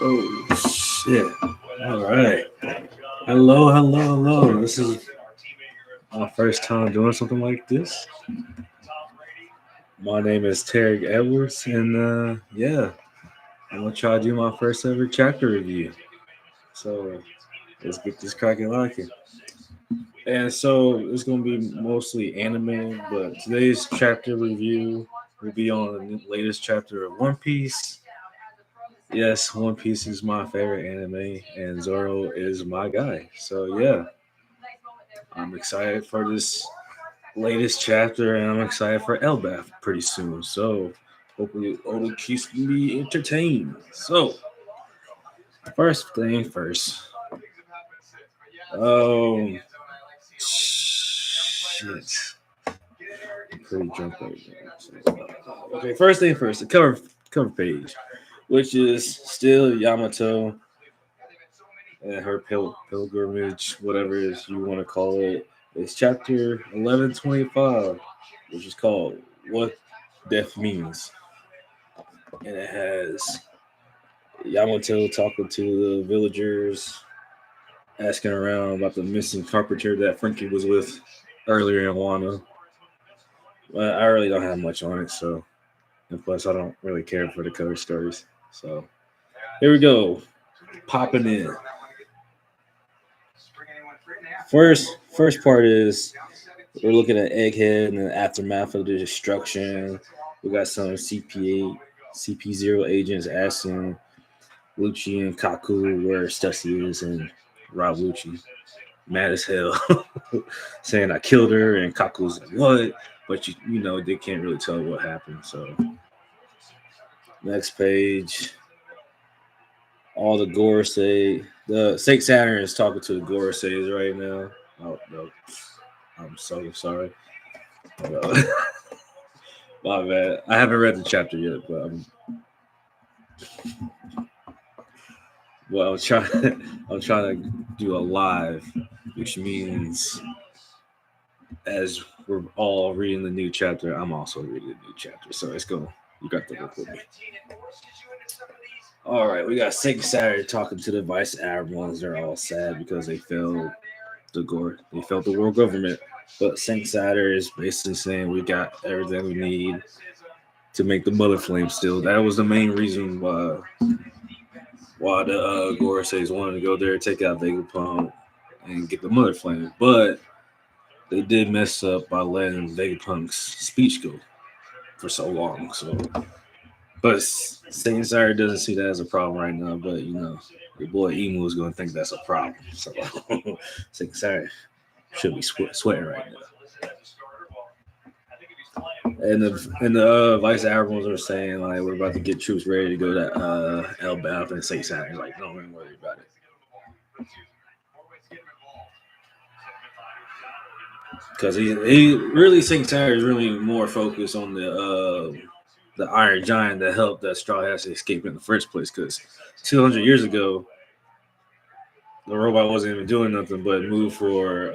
Oh shit! All right. Hello, hello, hello. This is my first time doing something like this. My name is Tarek Edwards, and yeah, I'm gonna try to do my first ever chapter review. So let's get this cracking locking. And so it's gonna be mostly anime, but today's chapter review will be on the latest chapter of One Piece. Yes, One Piece is my favorite anime, and Zoro is my guy. So yeah, I'm excited for this latest chapter, and I'm excited for Elbaf pretty soon. So hopefully Oda keeps me entertained. So first thing first. Um, shit, I'm pretty drunk right now. Okay, first thing first, the cover page, which is still Yamato and her pilgrimage, whatever it is you want to call it. It's chapter 1125, which is called "What Death Means," and it has Yamato talking to the villagers, asking around about the missing carpenter that Frankie was with earlier in Wano. But I really don't have much on it, so and plus I don't really care for the cover stories. So here we go, popping in. First part is we're looking at Egghead and the aftermath of the destruction. We got some CP0 agents asking Lucci and Kaku where Stussy is, and Rob Lucci mad as hell, saying I killed her, and Kaku's like what? But you know they can't really tell what happened. So next page, all the Gorosei, the Saint Saturn is talking to the Goroseis right now. Oh no, I'm so sorry. My bad. I haven't read the chapter yet, but I'm trying. I'm trying to do a live, which means as we're all reading the new chapter, I'm also reading the new chapter. So let's go. You got the book with me. All right, we got Saint Saturn talking to the vice admirals. They're all sad because they failed the world government. But Saint Saturn is basically saying we got everything we need to make the mother flame still. That was the main reason why the Goroseis wanted to go there, take out Vegapunk, and get the mother flame. But they did mess up by letting Vegapunk's speech go for so long. So, but Saint Sire doesn't see that as a problem right now. But you know, your boy Emu is going to think that's a problem. So Saint Sire should be sweating right now. And the vice admirals are saying like we're about to get troops ready to go to El Baf, and Saint Sire is like don't even worry about it. Because he really thinks Sarah is really more focused on the Iron Giant that helped that Straw Hats escape in the first place. Because 200 years ago, the robot wasn't even doing nothing but move for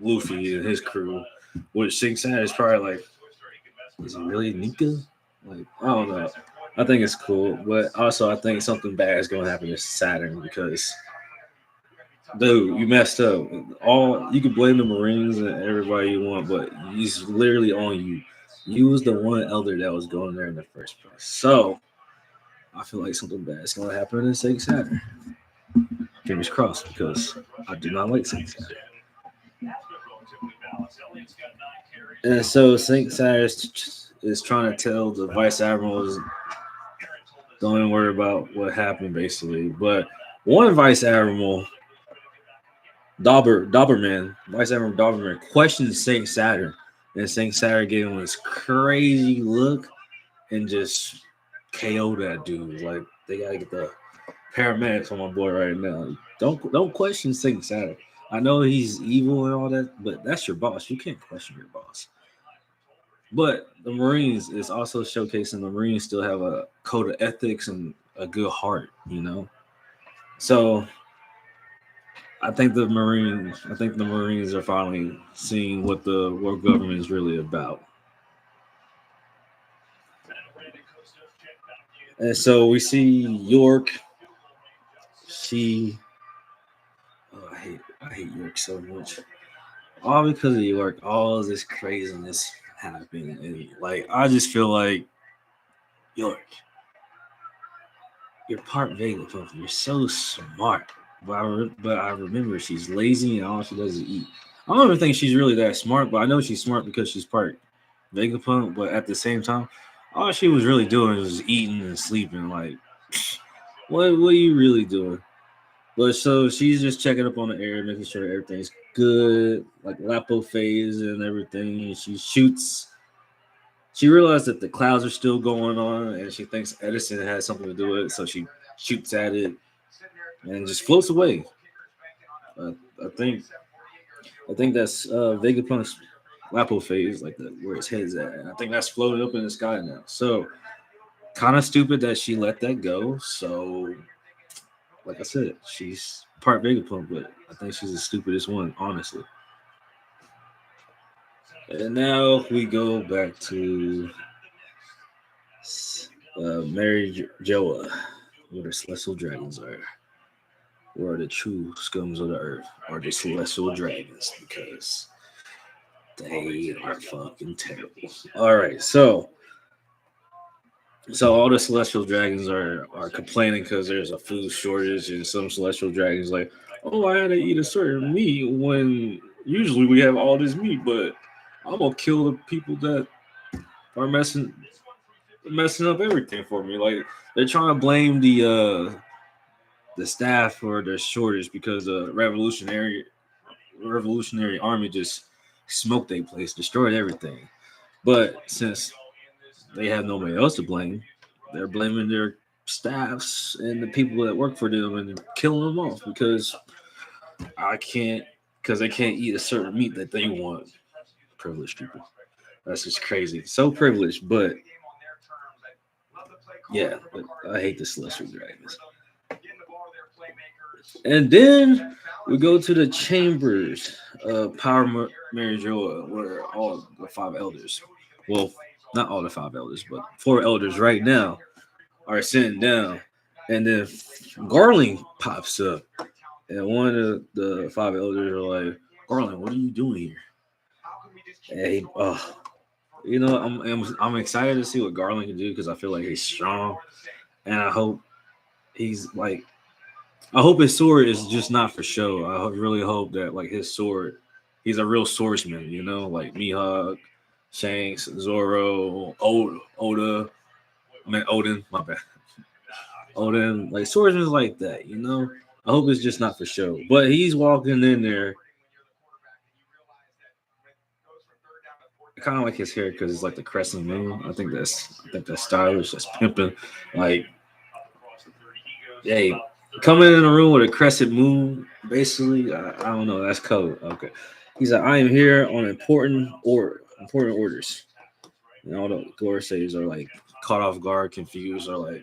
Luffy and his crew, which Sing Sarah is probably like, is it really Nika? Like I don't know. I think it's cool, but also I think something bad is going to happen to Saturn because dude, you messed up. All you can blame the Marines and everybody you want, but he's literally on you. You was the one elder that was going there in the first place. So I feel like something bad is going to happen in Saint Saturn. Fingers crossed, because I do not like Saint Saturn. And so Saint Saturn is trying to tell the vice admirals, don't even worry about what happened, basically. But one vice admiral Vice Admiral Dauberman questioned Saint Saturn, and Saint Saturn gave him this crazy look and just KO that dude. Like they gotta get the paramedics on my boy right now. Don't question Saint Saturn. I know he's evil and all that, but that's your boss. You can't question your boss. But the Marines is also showcasing the Marines still have a code of ethics and a good heart, you know. So I think the Marines are finally seeing what the world government is really about. And so we see York. She, oh, I hate York so much. All because of York, all of this craziness happened, and like I just feel like York, you're part Vegapunk. You're so smart, but I remember she's lazy and all she does is eat. I don't even think she's really that smart, but I know she's smart because she's part Vegapunk. But at the same time, all she was really doing was eating and sleeping. Like, what are you really doing? But so she's just checking up on the air, making sure everything's good, like Lapo phase and everything. And she shoots. She realized that the clouds are still going on, and she thinks Edison has something to do with it. So she shoots at it and just floats away. Uh, I think I think that's Vegapunk's Lapo phase, like where his head's at. And I think that's floating up in the sky now. So kind of stupid that she let that go. So like I said, she's part Vegapunk, but I think she's the stupidest one, honestly. And now we go back to Mary Joa, where the celestial dragons are, where the true scums of the earth are the celestial dragons, because they are fucking terrible. All right, so all the celestial dragons are complaining because there's a food shortage, and some celestial dragons like, oh, I had to eat a certain meat when usually we have all this meat, but I'm gonna kill the people that are messing up everything for me. Like they're trying to blame the staff for the shortage because the revolutionary army just smoked their place, destroyed everything. But since they have nobody else to blame, they're blaming their staffs and the people that work for them and killing them off I can't because they can't eat a certain meat that they want. Privileged people. That's just crazy. So privileged, but yeah, but I hate the Celestial Dragons. And then we go to the chambers of Power Marijoa, where all the five elders, well, not all the five elders, but four elders right now are sitting down. And then Garling pops up, and one of the five elders are like, Garling, what are you doing here? And he, oh, I'm excited to see what Garland can do because I feel like he's strong, and he's like I hope his sword is just not for show. Really hope that like his sword, he's a real swordsman. Like Mihawk, Shanks, Zoro, Oda, I mean Odin. My bad, Odin. Like swordsmen like that. I hope it's just not for show. But he's walking in there. I kind of like his hair because it's like the crescent moon. I think that's stylish. That's pimping. Like, hey, coming in a room with a crescent moon, basically, I don't know. That's code. Okay. He's like, I am here on important orders. And all the Gorsayers are like caught off guard, confused, or like,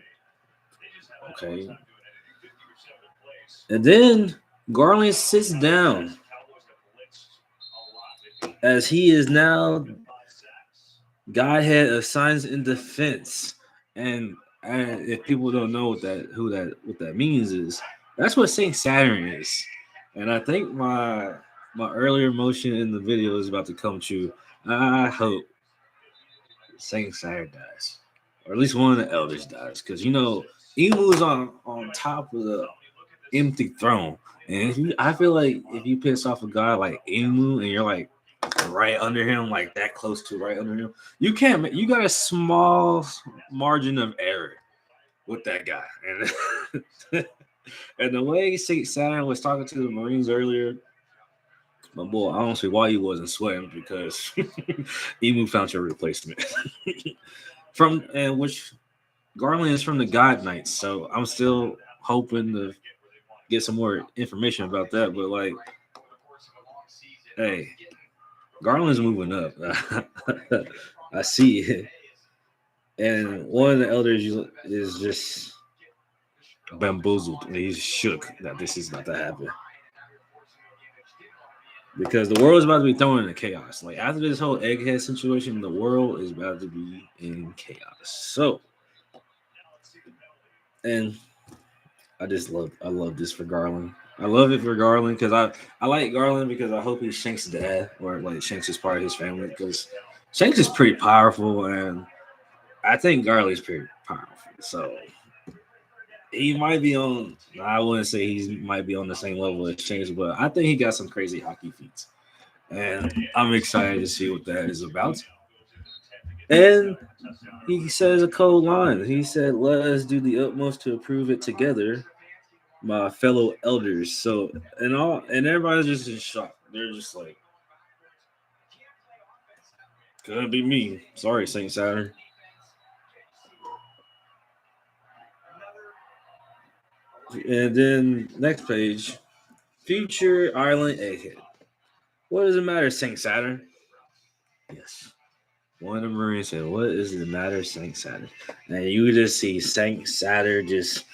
okay. And then Garland sits down as he is now Godhead of Science and Defense. And if people don't know what that means is, that's what Saint Saturn is. And I think my earlier motion in the video is about to come true. I hope Saint Saturn dies, or at least one of the elders dies, because Emu is on top of the empty throne, and I feel like if you piss off a guy like Emu and you're like right under him, like that close to right under him, you can't. You got a small margin of error with that guy, and and the way Saint Saturn was talking to the Marines earlier, my boy, I don't see why he wasn't sweating because Emu found your replacement from and which Garland is from the God Knights, so I'm still hoping to get some more information about that. But like, hey, Garland's moving up. I see it. And one of the elders is just bamboozled. And he's shook that this is about to happen. Because the world is about to be thrown into chaos. Like after this whole egghead situation, the world is about to be in chaos. So And I love this for Garland. I love it for Garland because I like Garland because I hope he's Shank's dad or like Shanks is part of his family because Shanks is pretty powerful and I think Garland's pretty powerful. So he might be on. I wouldn't say he might be on the same level as Shanks, but I think he got some crazy hockey feats, and I'm excited to see what that is about. And he says a cold line. He said, "Let us do the utmost to approve it together, my fellow elders." So and everybody's just in shock. They're just like, "Could be me." Sorry, Saint Saturn. And then next page, future Ireland egghead. What does it matter, Saint Saturn? Yes. One of the Marines said, "What is the matter, Saint Saturn?" And you just see Saint Saturn just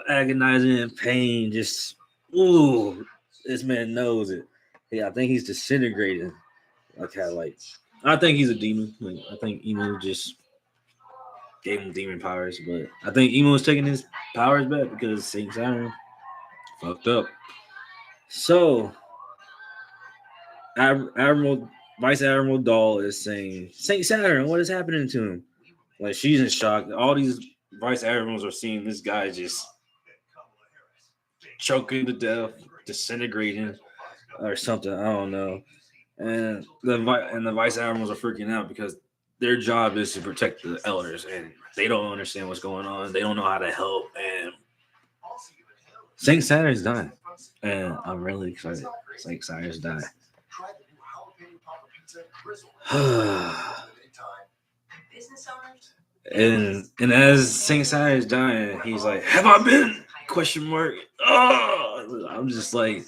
agonizing in pain. Just this man knows it. Yeah, I think he's disintegrating. Like I think he's a demon. Like, I think Emu just gave him demon powers, but I think Emu was taking his powers back because Saint Saturn fucked up. So Admiral Vice Admiral Dahl is saying, "Saint Saturn, what is happening to him?" Like she's in shock. All these vice admirals are seeing this guy just choking to death, disintegrating, or something. I don't know. And the vice admirals are freaking out because their job is to protect the elders, and they don't understand what's going on. They don't know how to help, and Saint Saturn's dying, and I'm really excited. Saint Saturn's dying. And as Saint Saturn is dying, he's like, "Have I been?" Question mark. Oh, I'm just like,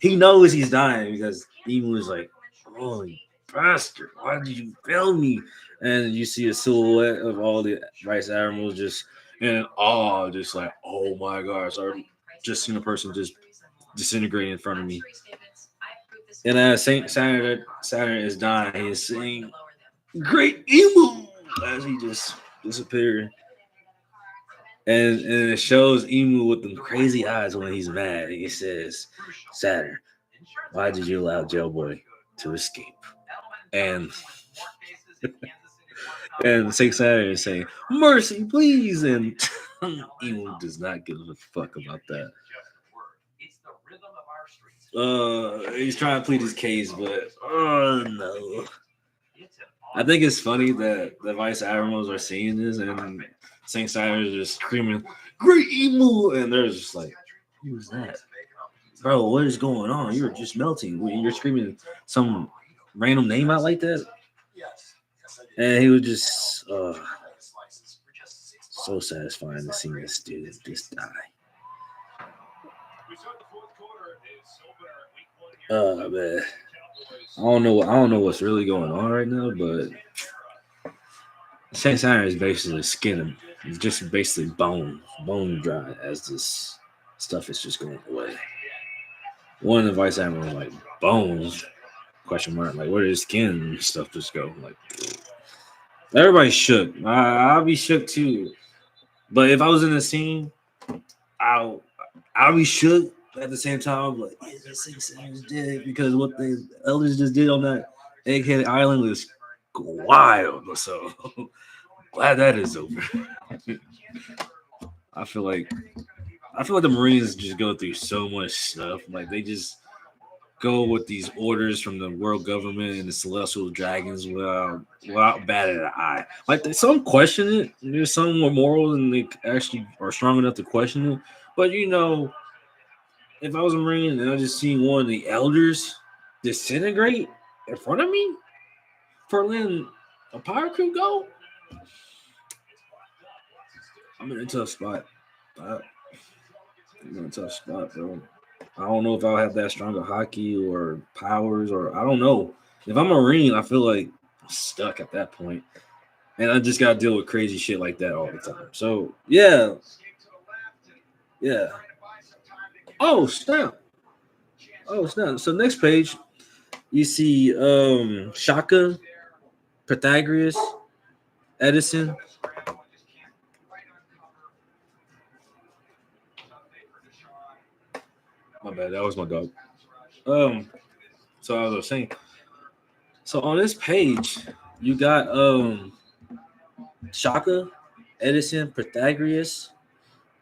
he knows he's dying because Emu is like, "Holy bastard! Why did you fail me?" And you see a silhouette of all the vice admirals just in awe, just like, "Oh my gosh!" I just seen a person just disintegrate in front of me. And as Saturn is dying, he's saying, "Great Emu!" as he just disappeared. And it shows Emu with them crazy eyes when he's mad. He says, "Saturn, why did you allow Jailboy to escape?" And and Saint Saturn is saying, "Mercy, please." And Emu does not give a fuck about that. He's trying to plead his case, but oh no. I think it's funny that the vice admirals are seeing this and Saint Saturn is just screaming, "Great Emu!" And they're just like, "Who's that? Bro, what is going on? You're just melting. You're screaming some random name out like that." And he was just so satisfying to see this dude just die. Man. I don't know what's really going on right now, but Saint Saturn is basically skin. It's just basically bone dry as this stuff is just going away. One of the vice admirals like bones question mark like where did his skin and stuff just go? Like everybody's shook. I'll be shook too. But if I was in the scene, I'll I'll be shook. At the same time, I'm like, yeah, this Saint Saturn's dead because what the elders just did on that Egghead Island was wild. So glad that is over. I feel like I feel like the Marines just go through so much stuff. Like they just go with these orders from the world government and the celestial dragons without batting an eye. Like some question it. There's some more moral and they actually are strong enough to question it. But if I was a Marine and I just seen one of the elders disintegrate in front of me for letting a pirate crew go, I'm in a tough spot. I'm in a tough spot, bro. I don't know if I'll have that stronger hockey or powers or I don't know. If I'm a Marine, I feel like I'm stuck at that point. And I just gotta deal with crazy shit like that all the time. So yeah. Oh snap. Oh snap. So next page, you see Shaka, Pythagoras, Edison, My bad. That was my dog. Um. So I was saying. So on this page, you got Shaka, Edison, Pythagoras,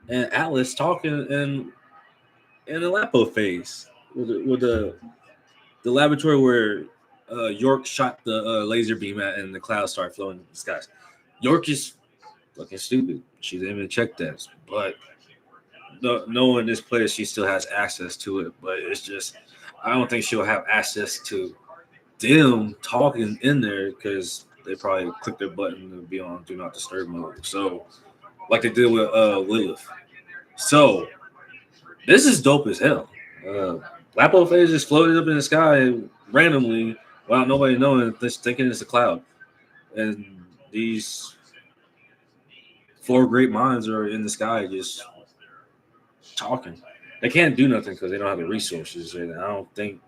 and Atlas talking in the Lapo phase with the laboratory where York shot the laser beam at and the clouds start flowing in the skies. York is looking stupid. She didn't even check that, but knowing this place, she still has access to it. But it's just, I don't think she'll have access to them talking in there because they probably click their button to be on do not disturb mode. So, like they did with Lilith. So, this is dope as hell. Uh, Lapo phase just floated up in the sky randomly without nobody knowing, just thinking it's a cloud. And these four great minds are in the sky just talking. They can't do nothing because they don't have the resources. And I don't think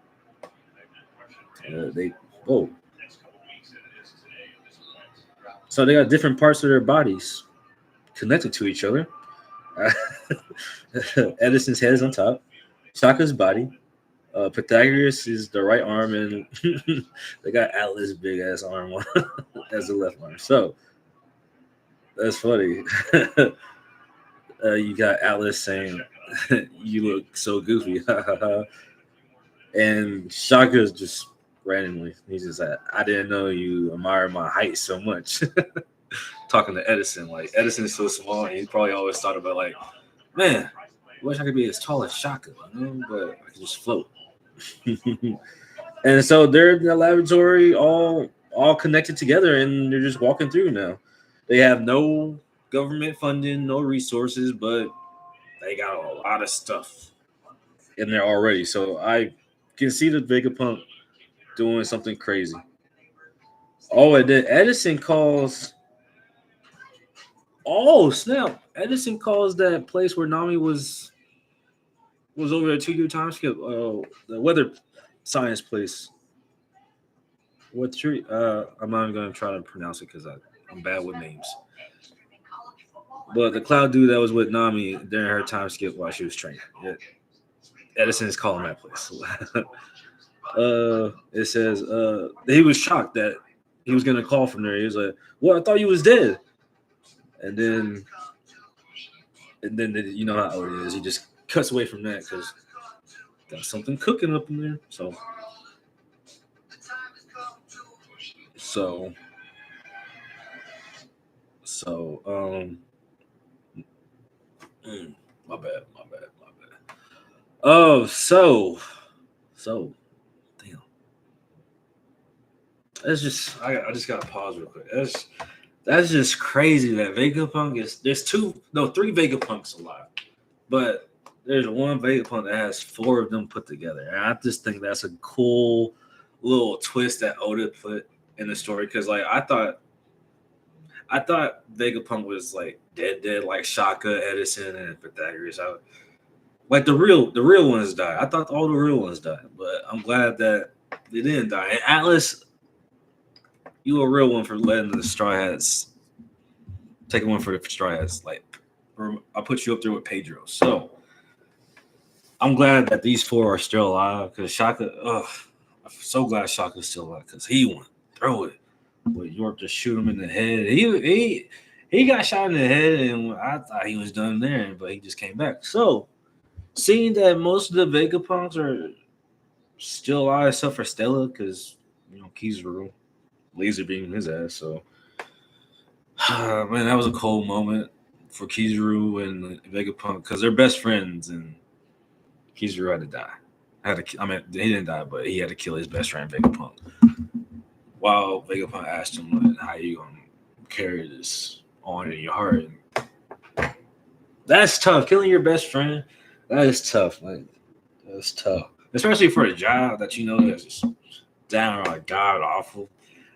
they. Oh, so they got different parts of their bodies connected to each other. Edison's head is on top. Shaka's body. Pythagoras is the right arm, and they got Atlas' big ass arm on as the left arm. So that's funny. You got Atlas saying, "You look so goofy," and Shaka's just randomly. He's just like, "I didn't know you admire my height so much." Talking to Edison, like Edison is so small, and he probably always thought about like, "Man, I wish I could be as tall as Shaka, but I could just float." And so they're in the laboratory, all connected together, and they're just walking through now. They have no government funding, no resources, but they got a lot of stuff in there already. So I can see the Vegapunk doing something crazy. Oh, and then Edison calls. Oh snap! Edison calls that place where Nami was over a 2 year time skip. The weather science place. What tree? I'm not even gonna try to pronounce it because I'm bad with names. But the cloud dude that was with Nami during her time skip while she was training. Yeah, Edison is calling that place. It says he was shocked that he was gonna call from there. He was like, "Well, I thought you was dead." And then you know how it is. He just cuts away from that because got something cooking up in there. So so my bad. Oh, so damn. That's just I just gotta pause real quick. That's just crazy that Vegapunk is there's three Vegapunks alive, but there's one Vegapunk that has four of them put together. And I just think that's a cool little twist that Oda put in the story because like I thought Vegapunk was like dead like Shaka, Edison, and Pythagoras. Like the real ones died. I thought all the real ones died, but I'm glad that they didn't die. And Atlas, you a real one for letting the Straw Hats take one for the Straw Hats. Like I put you up there with Pedro. So I'm glad that these four are still alive because Shaka. I'm so glad Shaka's still alive because he went through it. But York just shoot him in the head. He got shot in the head, and I thought he was done there, but he just came back. So seeing that most of the Vegapunks are still alive, except for Stella, because Kizaru laser beam his ass. So man, that was a cold moment for Kizaru and Vegapunk because they're best friends, and Kizaru had to die. I mean, he didn't die, but he had to kill his best friend Vegapunk. While Vegapunk asked him, like, "How you gonna carry this on in your heart?" And that's tough. Killing your best friend, that is tough. Like, that's tough, especially for a job that you know that's just downright god awful.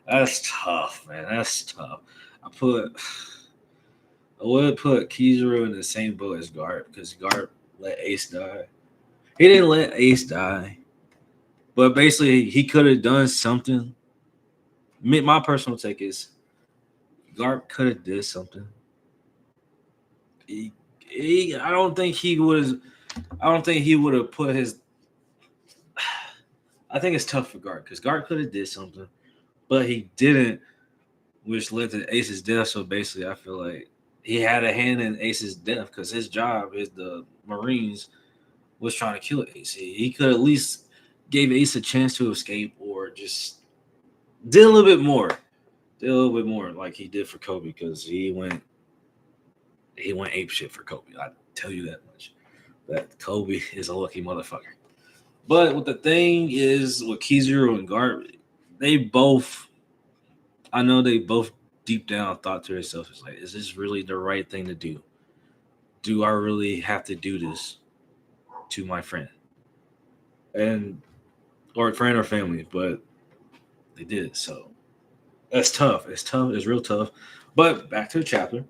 That's tough, man. That's tough. I would put Kizaru in the same boat as Garp because Garp let Ace die. He didn't let Ace die, but basically he could have done something. My personal take is Garp could have did something. I don't think he was. I don't think he would have put his. I think it's tough for Garp because Garp could have did something, but he didn't, which led to Ace's death. So basically, I feel like he had a hand in Ace's death because his job is the Marines was trying to kill Ace. He could at least gave Ace a chance to escape or just did a little bit more. Did a little bit more like he did for Kobe because he went ape shit for Kobe. I tell you that much. That Kobe is a lucky motherfucker. But what the thing is with Kizaru and Garp, they both I know they both deep down thought to themselves, it's like, is this really the right thing to do? Do I really have to do this to my friend? And or friend or family, but they did. So that's tough. It's tough. It's real tough. But back to the chapter.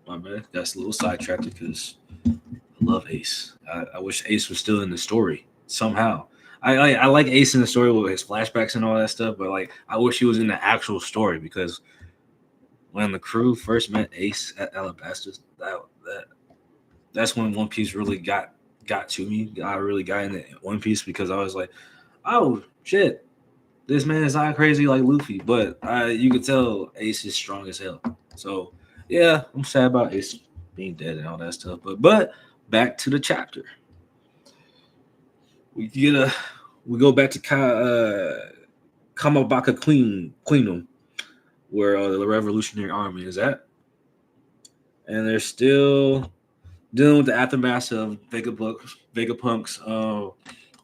My man, that's a little sidetracked because I love Ace. I wish Ace was still in the story somehow. I like Ace in the story with his flashbacks and all that stuff, but like I wish he was in the actual story because when the crew first met Ace at Alabasta, that's when One Piece really got to me. I really got into One Piece because I was like, oh shit, this man is not crazy like Luffy, but you could tell Ace is strong as hell. So yeah, I'm sad about Ace being dead and all that stuff. But back to the chapter. We go back to Kamabaka Queenum, where the Revolutionary Army is at, and they're still dealing with the aftermath of Vegapunk's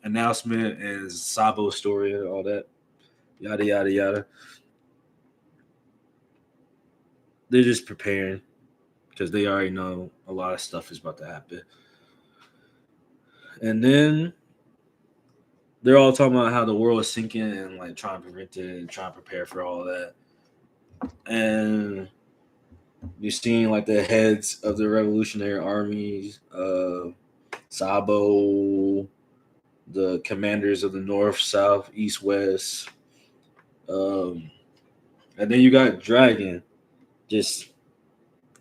announcement and Sabo's story and all that, yada yada yada. They're just preparing because they already know a lot of stuff is about to happen. And then they're all talking about how the world is sinking and like trying to prevent it and trying to prepare for all that. And you're seeing like the heads of the revolutionary armies, Sabo, the commanders of the north, south, east, west. Um, and then you got Dragon just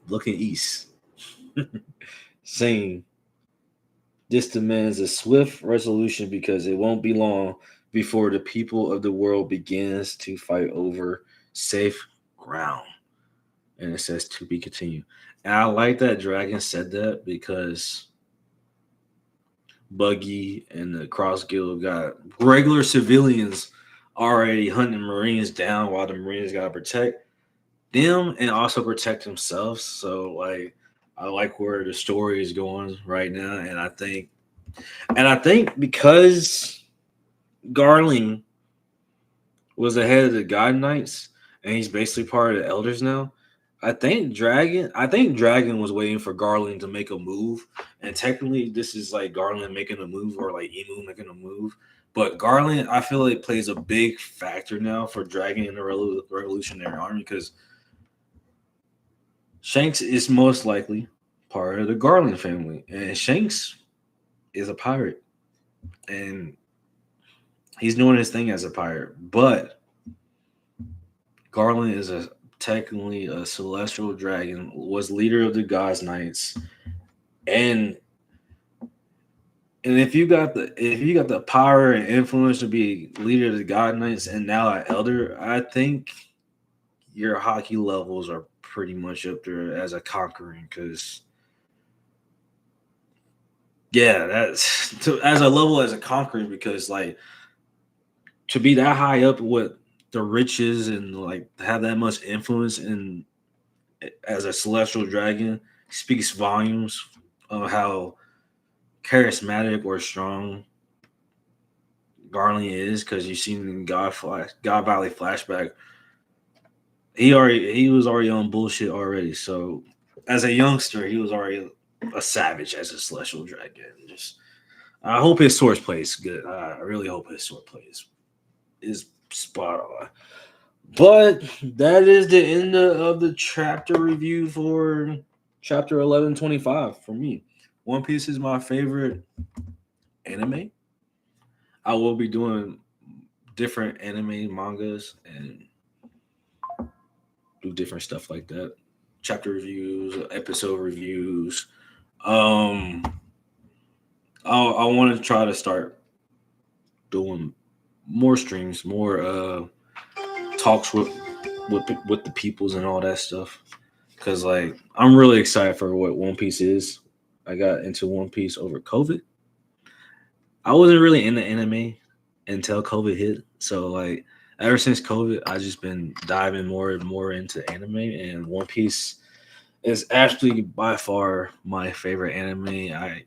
looking east, saying this demands a swift resolution because it won't be long before the people of the world begins to fight over safe ground. And it says to be continued. And I like that Dragon said that because Buggy and the Cross Guild got regular civilians already hunting Marines down while the Marines gotta protect them and also protect themselves. So like I like where the story is going right now. And I think because Garling was the head of the God Knights and he's basically part of the elders now. I think Dragon was waiting for Garland to make a move. And technically this is like Garland making a move or like Emu making a move. But Garland, I feel like plays a big factor now for Dragon in the Revolutionary Army because Shanks is most likely part of the Garland family. And Shanks is a pirate. And he's doing his thing as a pirate. But Garland is a technically a celestial dragon, was leader of the Gods Knights, and if you got the power and influence to be leader of the God Knights and now an elder, I think your hockey levels are pretty much up there as a conquering because yeah, that's as a level as a conquering because like to be that high up with the riches and like have that much influence in as a celestial dragon speaks volumes of how charismatic or strong Garland is because you've seen in God Valley flashback. He was already on bullshit already. So as a youngster, he was already a savage as a celestial dragon. Just I hope his source plays good. I really hope his source plays is spot on. But that is the end of the chapter review for chapter 1125 for me. One Piece is my favorite anime. I will be doing different anime mangas and do different stuff like that. Chapter reviews, episode reviews. Um I want to try to start doing more streams, more talks with the peoples and all that stuff. Cause like I'm really excited for what One Piece is. I got into One Piece over COVID. I wasn't really into anime until COVID hit. So like ever since COVID, I just been diving more and more into anime, and One Piece is actually by far my favorite anime.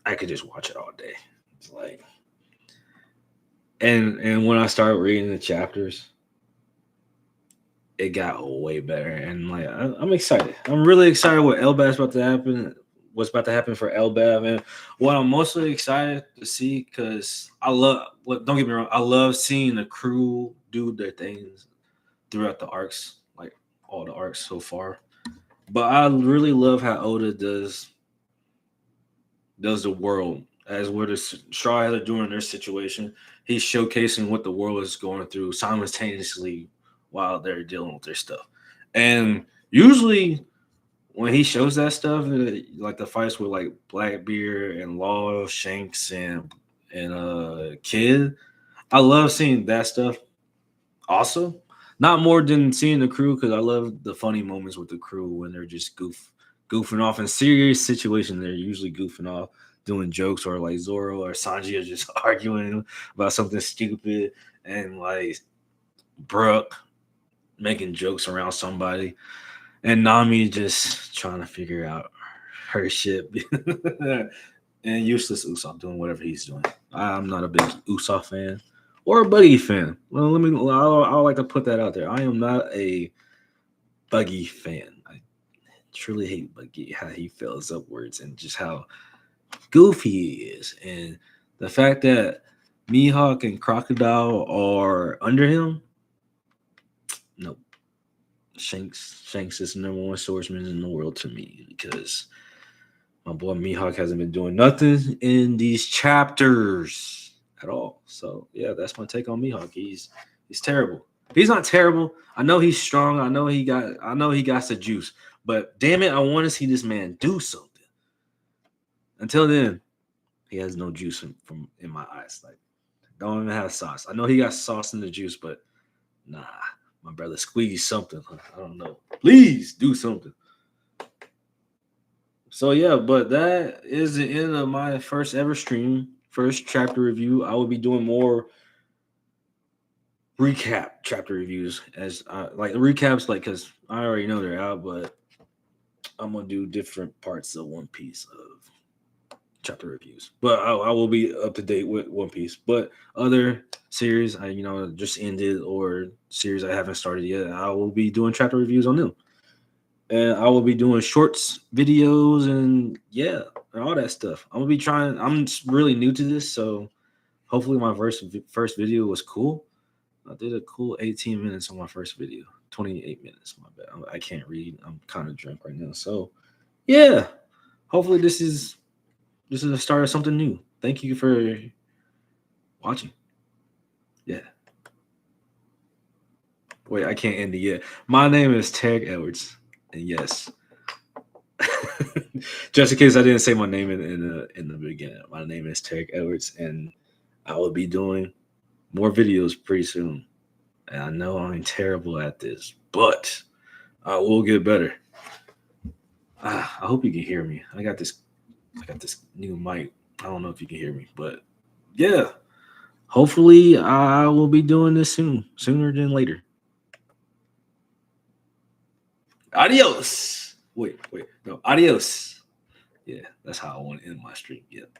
I could just watch it all day. It's like and when I started reading the chapters, it got way better. And like I'm excited. I'm really excited what Elbaf's about to happen. What's about to happen for Elbaf, and what I'm mostly excited to see because I love. Don't get me wrong. I love seeing the crew do their things throughout the arcs, like all the arcs so far. But I really love how Oda does the world as what the Straw Hats are doing in their situation. He's showcasing what the world is going through simultaneously while they're dealing with their stuff. And usually when he shows that stuff, like the fights with like Blackbeard and Law, Shanks and Kid, I love seeing that stuff also. Not more than seeing the crew because I love the funny moments with the crew when they're just goofing off in serious situations. They're usually goofing off, doing jokes, or like Zoro or Sanji are just arguing about something stupid, and like Brooke making jokes around somebody, and Nami just trying to figure out her shit. And useless Usopp doing whatever he's doing. I'm not a big Usopp fan or a Buggy fan. Well, I like to put that out there. I am not a Buggy fan. I truly hate Buggy, how he fails upwards and just how goofy he is. And the fact that Mihawk and Crocodile are under him, nope. Shanks is the number one swordsman in the world to me because my boy Mihawk hasn't been doing nothing in these chapters at all. So yeah, that's my take on Mihawk. He's terrible. He's not terrible. I know he's strong. I know he got the juice. But damn it, I want to see this man do something. Until then, he has no juice from in my eyes. Like, don't even have sauce. I know he got sauce in the juice, but nah, my brother, squeeze something. I don't know. Please do something. So yeah, but that is the end of my first ever stream, first chapter review. I will be doing more recap chapter reviews as like recaps, like because I already know they're out, but I'm gonna do different parts of One Piece of chapter reviews. But I will be up to date with One Piece. But other series I just ended or series I haven't started yet, I will be doing chapter reviews on them. And I will be doing shorts, videos, and yeah, and all that stuff. I'm gonna be trying. I'm really new to this, so hopefully my first video was cool. I did a cool 18 minutes on my first video. 28 minutes. My bad. I can't read. I'm kind of drunk right now. So yeah, hopefully this is the start of something new. Thank you for watching. Yeah. Wait, I can't end it yet. My name is Tarek Edwards, and yes. Just in case I didn't say my name in the beginning, my name is Tarek Edwards, and I will be doing more videos pretty soon. And I know I'm terrible at this, but I will get better. I hope you can hear me. I got this new mic. I don't know if you can hear me, but yeah. Hopefully, I will be doing this sooner than later. Adios. Wait, no, adios. Yeah, that's how I want to end my stream. Yep.